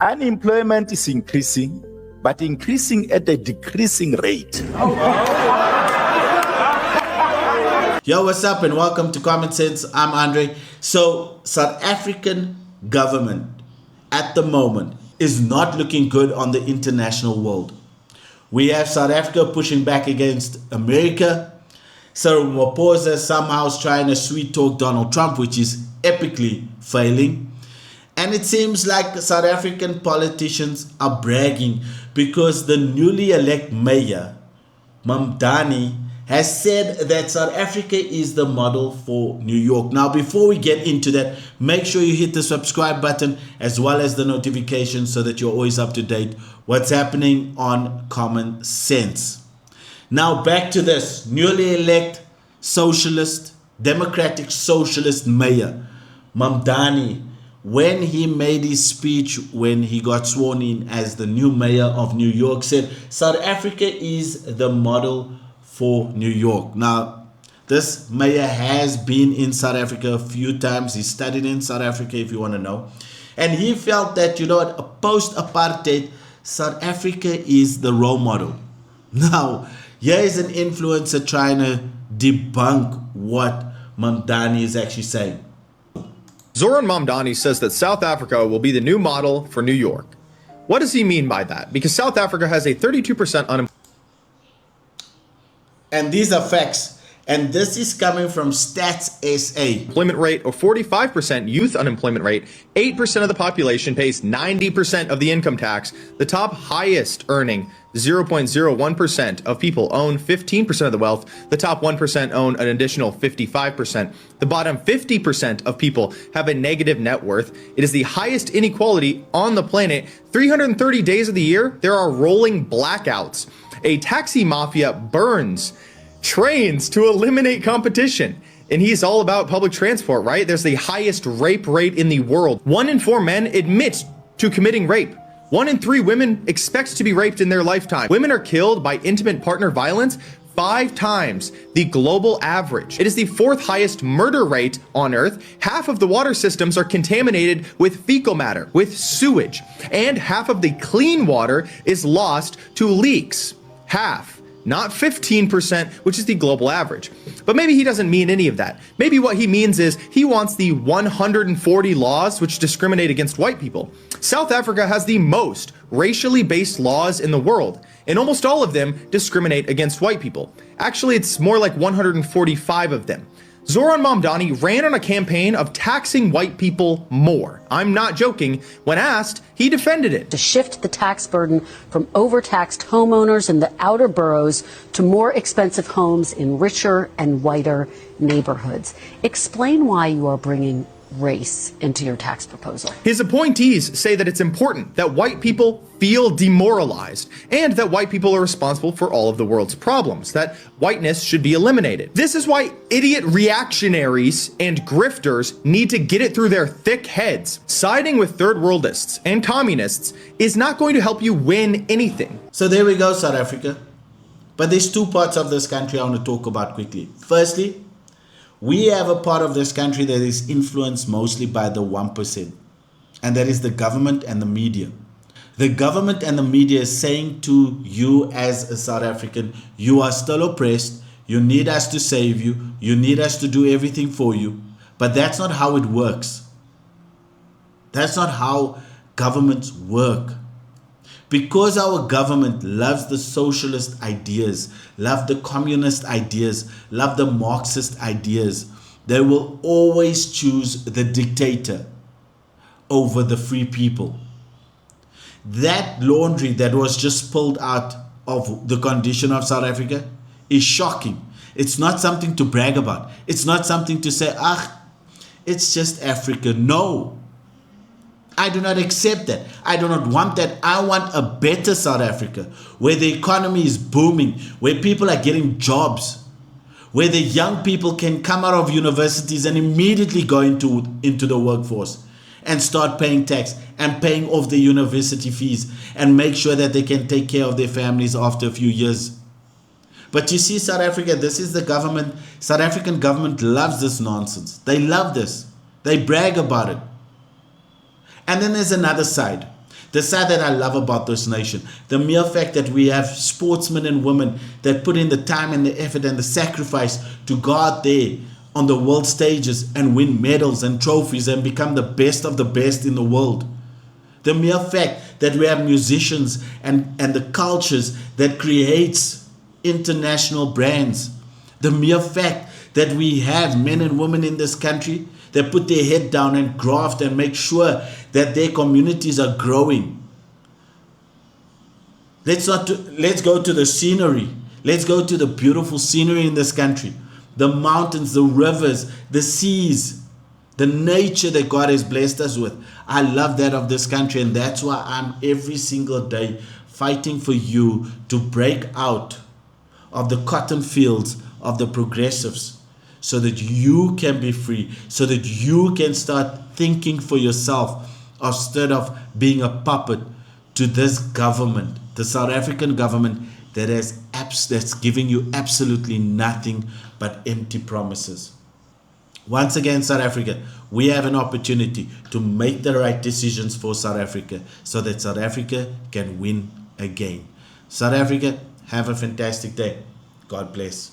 Unemployment is increasing, but increasing at a decreasing rate. Yo, what's up and welcome to Common Sense. I'm Andre. So, South African government at the moment is not looking good on the international world. We have South Africa pushing back against America. Cyril Ramaphosa somehow is trying to sweet talk Donald Trump, which is epically failing. And it seems like South African politicians are bragging because the newly elected mayor, Mamdani, has said that South Africa is the model for New York. Now, before we get into that, make sure you hit the subscribe button as well as the notification so that you're always up to date what's happening on Common Sense. Now, back to this newly elected socialist, democratic socialist mayor, Mamdani, when he made his speech when he got sworn in as the new mayor of New York, said South Africa is the model for New York. Now, this mayor has been in South Africa a few times. He studied in South Africa, if you want to know. And he felt that, post-apartheid, South Africa is the role model. Now, here is an influencer trying to debunk what Mamdani is actually saying. Zoran Mamdani says that South Africa will be the new model for New York. What does he mean by that? Because South Africa has a 32% unemployment. And these are facts. And this is coming from Stats SA. Employment rate of 45%, youth unemployment rate, 8% of the population pays 90% of the income tax. The top highest earning 0.01% of people own 15% of the wealth. The top 1% own an additional 55%. The bottom 50% of people have a negative net worth. It is the highest inequality on the planet. 330 days of the year, there are rolling blackouts. A taxi mafia burns trains to eliminate competition. And he's all about public transport, right? There's the highest rape rate in the world. 1 in 4 men admit to committing rape. 1 in 3 women expect to be raped in their lifetime. Women are killed by intimate partner violence 5 times the global average. It is the 4th highest murder rate on Earth. Half of the water systems are contaminated with fecal matter, with sewage. And half of the clean water is lost to leaks. Half. Not 15%, which is the global average. But maybe he doesn't mean any of that. Maybe what he means is he wants the 140 laws which discriminate against white people. South Africa has the most racially based laws in the world, and almost all of them discriminate against white people. Actually, it's more like 145 of them. Zoran Mamdani ran on a campaign of taxing white people more. I'm not joking. When asked, he defended it. To shift the tax burden from overtaxed homeowners in the outer boroughs to more expensive homes in richer and whiter neighborhoods. Explain why you are bringing race into your tax proposal. His appointees say that it's important that white people feel demoralized and that white people are responsible for all of the world's problems, that whiteness should be eliminated. This is why idiot reactionaries and grifters need to get it through their thick heads. Siding with third worldists and communists is not going to help you win anything. So there we go, South Africa. But there's 2 parts of this country I want to talk about quickly. Firstly, we have a part of this country that is influenced mostly by the 1%, and that is the government and the media. The government and the media is saying to you as a South African, you are still oppressed, you need us to save you, you need us to do everything for you. But that's not how it works. That's not how governments work. Because our government loves the socialist ideas, love the communist ideas, love the Marxist ideas, they will always choose the dictator over the free people. That laundry that was just pulled out of the condition of South Africa is shocking. It's not something to brag about. It's not something to say, it's just Africa. No. I do not accept that. I do not want that. I want a better South Africa where the economy is booming, where people are getting jobs, where the young people can come out of universities and immediately go into the workforce and start paying tax and paying off their university fees and make sure that they can take care of their families after a few years. But you see, South Africa, this is the government. South African government loves this nonsense. They love this. They brag about it. And then there's another side. The side that I love about this nation, the mere fact that we have sportsmen and women that put in the time and the effort and the sacrifice to go out there on the world stages and win medals and trophies and become the best of the best in the world. The mere fact that we have musicians and the cultures that creates international brands. The mere fact that we have men and women in this country that put their head down and graft and make sure that their communities are growing. Let's go to the scenery. Let's go to the beautiful scenery in this country. The mountains, the rivers, the seas, the nature that God has blessed us with. I love that of this country, and that's why I'm every single day fighting for you to break out of the cotton fields of the progressives, so that you can be free, so that you can start thinking for yourself instead of being a puppet to this government, the South African government that's giving you absolutely nothing but empty promises. Once again, South Africa, we have an opportunity to make the right decisions for South Africa so that South Africa can win again. South Africa, have a fantastic day. God bless.